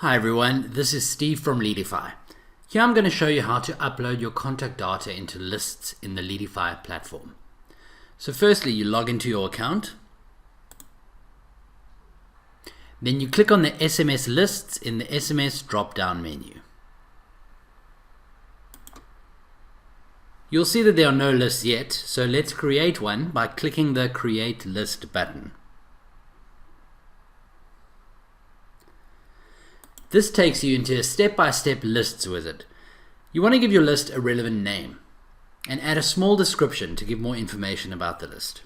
Hi everyone, this is Steve from Leadify. Here I'm going to show you how to upload your contact data into lists in the Leadify platform. So firstly, you log into your account. Then you click on the SMS lists in the SMS drop-down menu. You'll see that there are no lists yet, so let's create one by clicking the Create List button. This takes you into a step-by-step lists wizard. You want to give your list a relevant name and add a small description to give more information about the list.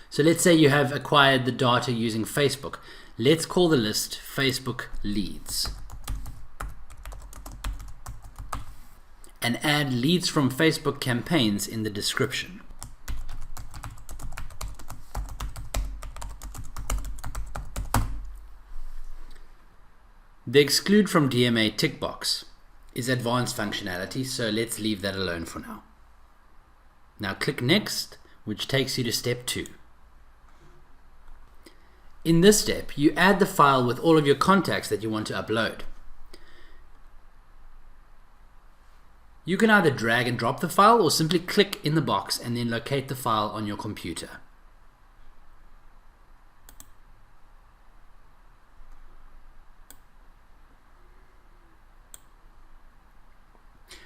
So let's say you have acquired the data using Facebook. Let's call the list Facebook Leads and add leads from Facebook campaigns in the description. The exclude from DMA tick box is advanced functionality, so let's leave that alone for now. Now click Next, which takes you to step 2. In this step, you add the file with all of your contacts that you want to upload. You can either drag and drop the file or simply click in the box and then locate the file on your computer.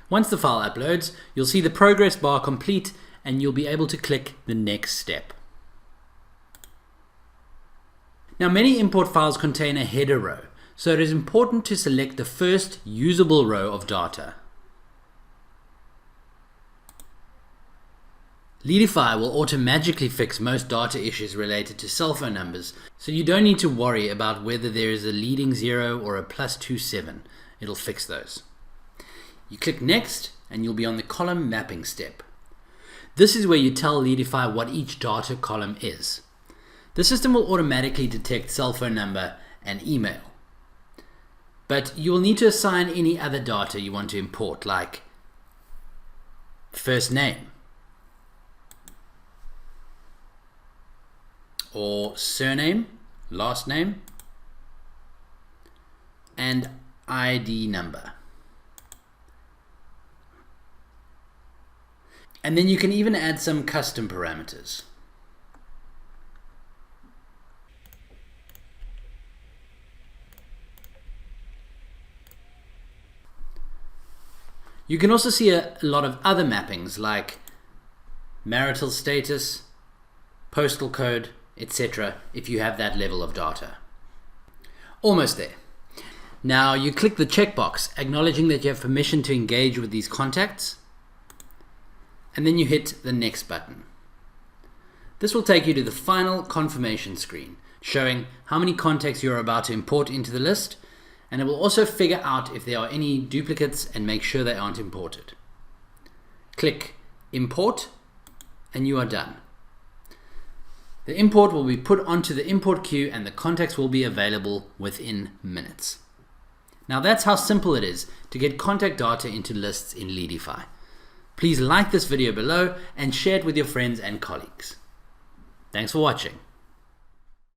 Once the file uploads, you'll see the progress bar complete and you'll be able to click the next step. Now, many import files contain a header row, so it is important to select the first usable row of data. Leadify will automatically fix most data issues related to cell phone numbers, so you don't need to worry about whether there is a leading 0 or a +27. It'll fix those. You click Next and you'll be on the column mapping step. This is where you tell Leadify what each data column is. The system will automatically detect cell phone number and email. But you will need to assign any other data you want to import, like first name or surname, last name, and ID number. And then you can even add some custom parameters. You can also see a lot of other mappings like marital status, postal code, etc. if you have that level of data. Almost there. Now you click the checkbox acknowledging that you have permission to engage with these contacts, and then you hit the Next button. This will take you to the final confirmation screen, showing how many contacts you're about to import into the list, and it will also figure out if there are any duplicates and make sure they aren't imported. Click Import, and you are done. The import will be put onto the import queue and the contacts will be available within minutes. Now that's how simple it is to get contact data into lists in Leadify. Please like this video below and share it with your friends and colleagues. Thanks for watching.